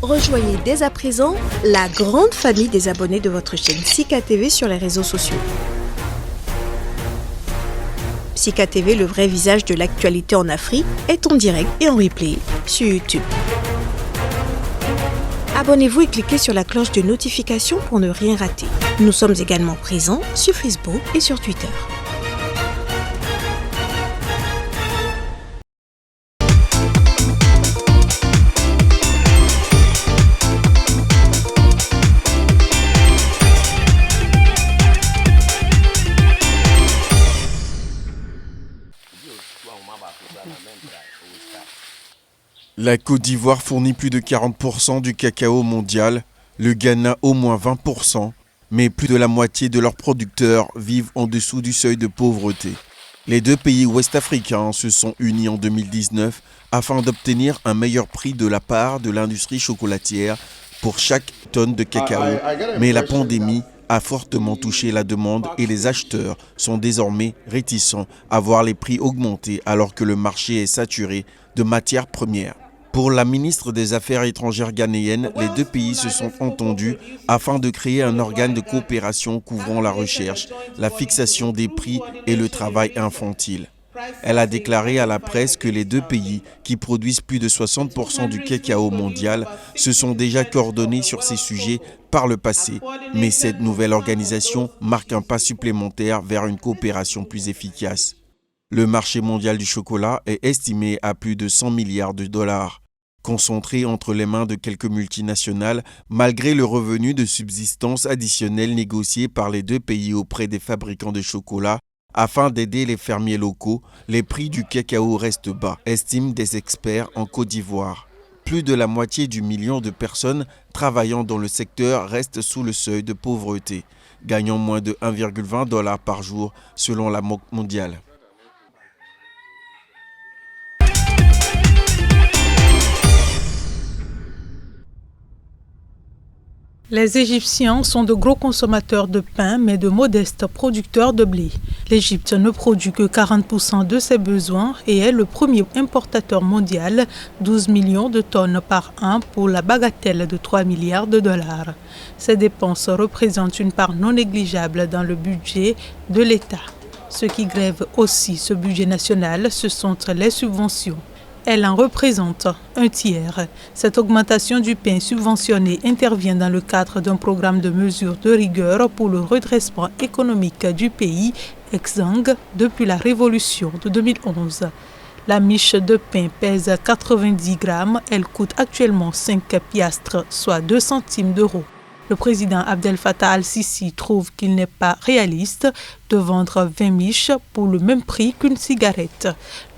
Rejoignez dès à présent la grande famille des abonnés de votre chaîne Sika TV sur les réseaux sociaux. Sika TV, le vrai visage de l'actualité en Afrique, est en direct et en replay sur YouTube. Abonnez-vous et cliquez sur la cloche de notification pour ne rien rater. Nous sommes également présents sur Facebook et sur Twitter. La Côte d'Ivoire fournit plus de 40% du cacao mondial, le Ghana au moins 20%, mais plus de la moitié de leurs producteurs vivent en dessous du seuil de pauvreté. Les deux pays ouest-africains se sont unis en 2019 afin d'obtenir un meilleur prix de la part de l'industrie chocolatière pour chaque tonne de cacao, mais la pandémie a fortement touché la demande et les acheteurs sont désormais réticents à voir les prix augmenter alors que le marché est saturé de matières premières. Pour la ministre des Affaires étrangères ghanéenne, les deux pays se sont entendus afin de créer un organe de coopération couvrant la recherche, la fixation des prix et le travail infantile. Elle a déclaré à la presse que les deux pays, qui produisent plus de 60% du cacao mondial, se sont déjà coordonnés sur ces sujets par le passé. Mais cette nouvelle organisation marque un pas supplémentaire vers une coopération plus efficace. Le marché mondial du chocolat est estimé à plus de 100 milliards de dollars. Concentré entre les mains de quelques multinationales, malgré le revenu de subsistance additionnel négocié par les deux pays auprès des fabricants de chocolat, afin d'aider les fermiers locaux, les prix du cacao restent bas, estiment des experts en Côte d'Ivoire. Plus de la moitié du million de personnes travaillant dans le secteur restent sous le seuil de pauvreté, gagnant moins de 1,20 $ par jour selon la Banque mondiale. Les Égyptiens sont de gros consommateurs de pain, mais de modestes producteurs de blé. L'Égypte ne produit que 40% de ses besoins et est le premier importateur mondial, 12 millions de tonnes par an pour la bagatelle de 3 milliards de dollars. Ces dépenses représentent une part non négligeable dans le budget de l'État. Ce qui grève aussi ce budget national, ce sont les subventions. Elle en représente un tiers. Cette augmentation du pain subventionné intervient dans le cadre d'un programme de mesures de rigueur pour le redressement économique du pays, exsangue depuis la révolution de 2011. La miche de pain pèse 90 grammes. Elle coûte actuellement 5 piastres, soit 2 centimes d'euros. Le président Abdel Fattah al-Sisi trouve qu'il n'est pas réaliste de vendre 20 miches pour le même prix qu'une cigarette.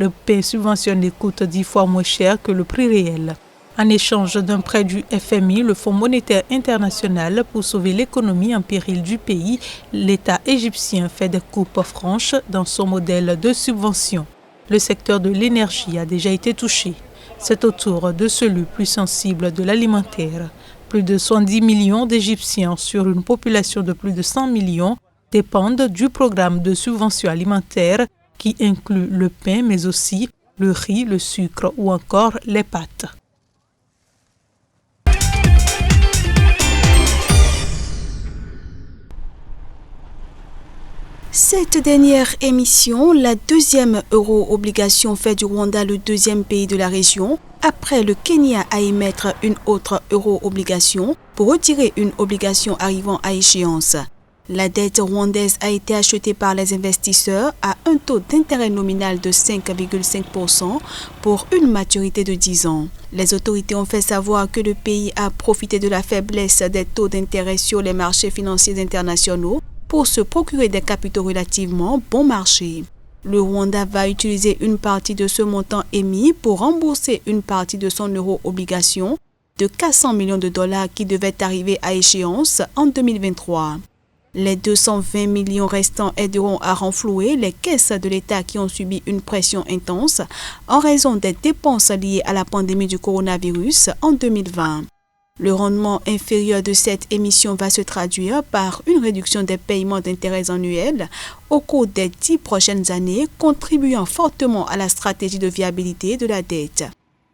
Le pain subventionné coûte 10 fois moins cher que le prix réel. En échange d'un prêt du FMI, le Fonds monétaire international, pour sauver l'économie en péril du pays, l'État égyptien fait des coupes franches dans son modèle de subvention. Le secteur de l'énergie a déjà été touché. C'est au tour de celui plus sensible de l'alimentaire. Plus de 110 millions d'Égyptiens sur une population de plus de 100 millions dépendent du programme de subvention alimentaire qui inclut le pain mais aussi le riz, le sucre ou encore les pâtes. Cette dernière émission, la deuxième euro-obligation fait du Rwanda le deuxième pays de la région, après le Kenya à émettre une autre euro-obligation pour retirer une obligation arrivant à échéance. La dette rwandaise a été achetée par les investisseurs à un taux d'intérêt nominal de 5,5% pour une maturité de 10 ans. Les autorités ont fait savoir que le pays a profité de la faiblesse des taux d'intérêt sur les marchés financiers internationaux pour se procurer des capitaux relativement bon marché. Le Rwanda va utiliser une partie de ce montant émis pour rembourser une partie de son euro-obligation de 400 millions de dollars qui devait arriver à échéance en 2023. Les 220 millions restants aideront à renflouer les caisses de l'État qui ont subi une pression intense en raison des dépenses liées à la pandémie du coronavirus en 2020. Le rendement inférieur de cette émission va se traduire par une réduction des paiements d'intérêts annuels au cours des 10 prochaines années, contribuant fortement à la stratégie de viabilité de la dette.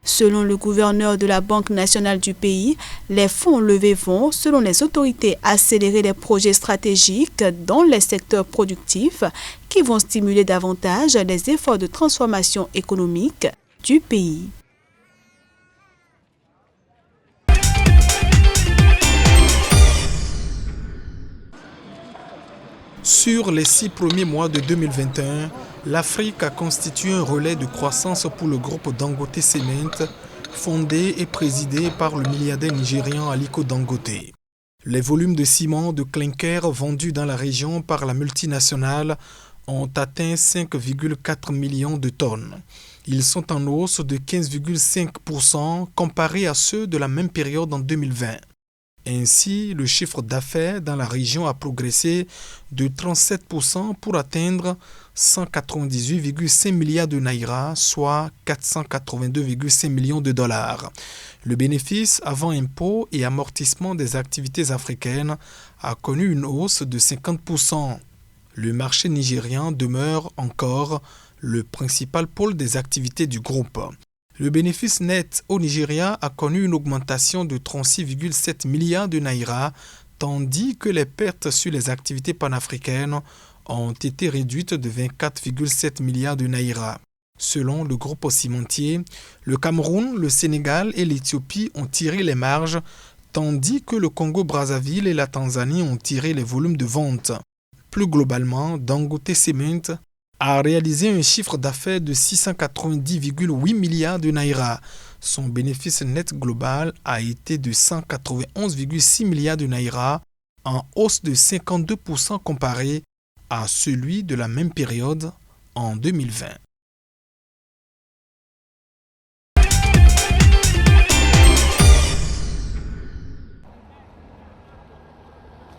Selon le gouverneur de la Banque nationale du pays, les fonds levés vont, selon les autorités, accélérer les projets stratégiques dans les secteurs productifs qui vont stimuler davantage les efforts de transformation économique du pays. Sur les 6 premiers mois de 2021, l'Afrique a constitué un relais de croissance pour le groupe Dangote Cement, fondé et présidé par le milliardaire nigérian Aliko Dangote. Les volumes de ciment de clinker vendus dans la région par la multinationale ont atteint 5,4 millions de tonnes. Ils sont en hausse de 15,5% comparés à ceux de la même période en 2020. Ainsi, le chiffre d'affaires dans la région a progressé de 37% pour atteindre 198,5 milliards de naira, soit 482,5 millions de dollars. Le bénéfice avant impôts et amortissement des activités africaines a connu une hausse de 50%. Le marché nigérian demeure encore le principal pôle des activités du groupe. Le bénéfice net au Nigeria a connu une augmentation de 36,7 milliards de naira, tandis que les pertes sur les activités panafricaines ont été réduites de 24,7 milliards de naira. Selon le groupe cimentier, le Cameroun, le Sénégal et l'Éthiopie ont tiré les marges, tandis que le Congo-Brazzaville et la Tanzanie ont tiré les volumes de vente. Plus globalement, Dangote Cement a réalisé un chiffre d'affaires de 690,8 milliards de naira. Son bénéfice net global a été de 191,6 milliards de naira, en hausse de 52% comparé à celui de la même période en 2020.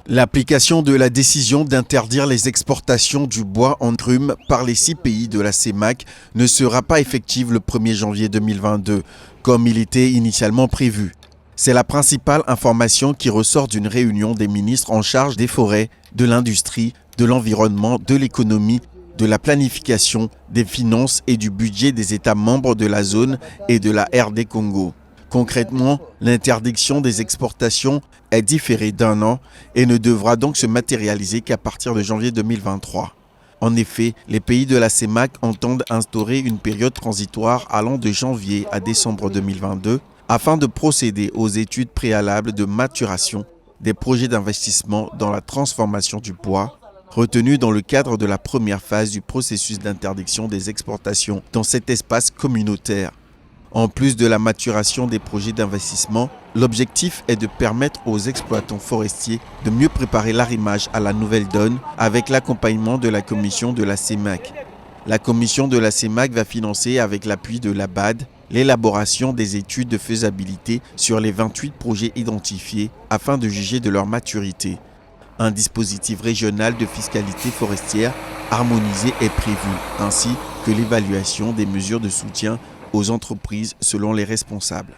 L'application de la décision d'interdire les exportations du bois en grume par les 6 pays de la CEMAC ne sera pas effective le 1er janvier 2022, comme il était initialement prévu. C'est la principale information qui ressort d'une réunion des ministres en charge des forêts, de l'industrie, de l'environnement, de l'économie, de la planification, des finances et du budget des États membres de la zone et de la RD Congo. Concrètement, l'interdiction des exportations est différée d'1 an et ne devra donc se matérialiser qu'à partir de janvier 2023. En effet, les pays de la CEMAC entendent instaurer une période transitoire allant de janvier à décembre 2022 afin de procéder aux études préalables de maturation des projets d'investissement dans la transformation du bois, retenus dans le cadre de la première phase du processus d'interdiction des exportations dans cet espace communautaire. En plus de la maturation des projets d'investissement, l'objectif est de permettre aux exploitants forestiers de mieux préparer l'arrimage à la nouvelle donne avec l'accompagnement de la commission de la CEMAC. La commission de la CEMAC va financer avec l'appui de l'ABAD l'élaboration des études de faisabilité sur les 28 projets identifiés afin de juger de leur maturité. Un dispositif régional de fiscalité forestière harmonisé est prévu, ainsi que l'évaluation des mesures de soutien aux entreprises selon les responsables.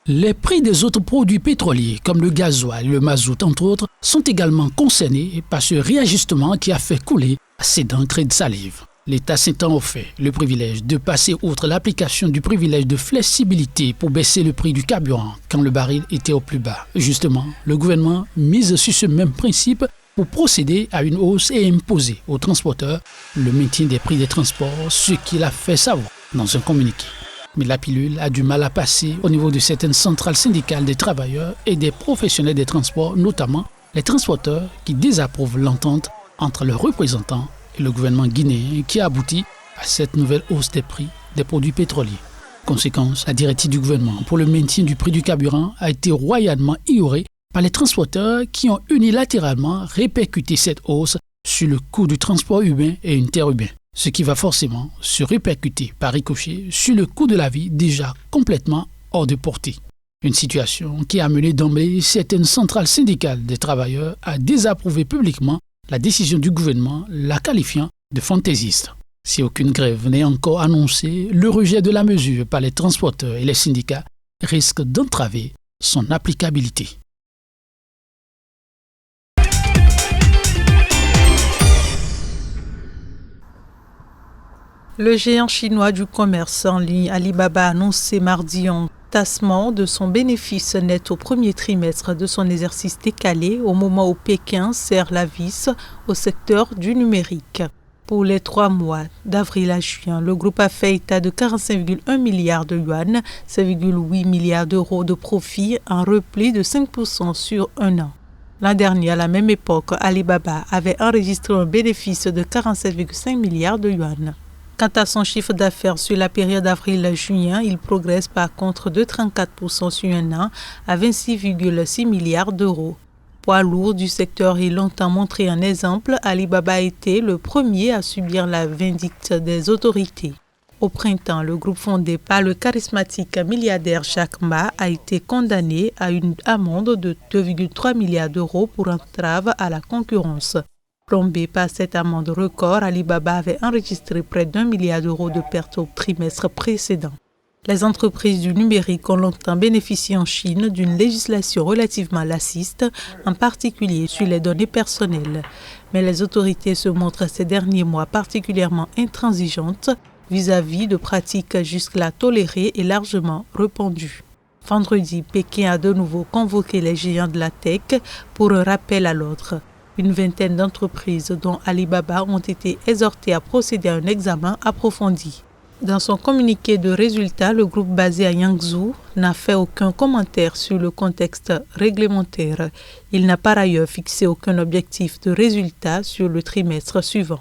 Les prix des autres produits pétroliers, comme le gasoil et le mazout entre autres, sont également concernés par ce réajustement qui a fait couler assez d'encre et de salive. L'État s'étant offert le privilège de passer outre l'application du privilège de flexibilité pour baisser le prix du carburant quand le baril était au plus bas. Justement, le gouvernement mise sur ce même principe pour procéder à une hausse et imposer aux transporteurs le maintien des prix des transports, ce qu'il a fait savoir dans un communiqué. Mais la pilule a du mal à passer au niveau de certaines centrales syndicales des travailleurs et des professionnels des transports, notamment les transporteurs qui désapprouvent l'entente entre leurs représentants et le gouvernement guinéen qui a abouti à cette nouvelle hausse des prix des produits pétroliers. Conséquence, la directive du gouvernement pour le maintien du prix du carburant a été royalement ignorée par les transporteurs qui ont unilatéralement répercuté cette hausse sur le coût du transport urbain et interurbain, ce qui va forcément se répercuter par ricochet sur le coût de la vie déjà complètement hors de portée. Une situation qui a amené d'emblée certaines centrales syndicales des travailleurs à désapprouver publiquement la décision du gouvernement, la qualifiant de fantaisiste. Si aucune grève n'est encore annoncée, le rejet de la mesure par les transporteurs et les syndicats risque d'entraver son applicabilité. Le géant chinois du commerce en ligne Alibaba a annoncé mardi un tassement de son bénéfice net au premier trimestre de son exercice décalé au moment où Pékin serre la vis au secteur du numérique. Pour les 3 mois d'avril à juin, le groupe a fait état de 45,1 milliards de yuan, 7,8 milliards d'euros de profit, un repli de 5% sur un an. L'an dernier, à la même époque, Alibaba avait enregistré un bénéfice de 47,5 milliards de yuan. Quant à son chiffre d'affaires sur la période avril-juin, il progresse par contre de 34% sur un an à 26,6 milliards d'euros. Poids lourd du secteur et longtemps montré un exemple, Alibaba a été le premier à subir la vindicte des autorités. Au printemps, le groupe fondé par le charismatique milliardaire Jack Ma a été condamné à une amende de 2,3 milliards d'euros pour entrave à la concurrence. Plombé par cette amende record, Alibaba avait enregistré près d'1 milliard d'euros de pertes au trimestre précédent. Les entreprises du numérique ont longtemps bénéficié en Chine d'une législation relativement laxiste, en particulier sur les données personnelles. Mais les autorités se montrent ces derniers mois particulièrement intransigeantes vis-à-vis de pratiques jusque-là tolérées et largement répandues. Vendredi, Pékin a de nouveau convoqué les géants de la tech pour un rappel à l'ordre. Une vingtaine d'entreprises, dont Alibaba, ont été exhortées à procéder à un examen approfondi. Dans son communiqué de résultats, le groupe basé à Yangzhou n'a fait aucun commentaire sur le contexte réglementaire. Il n'a par ailleurs fixé aucun objectif de résultat sur le trimestre suivant.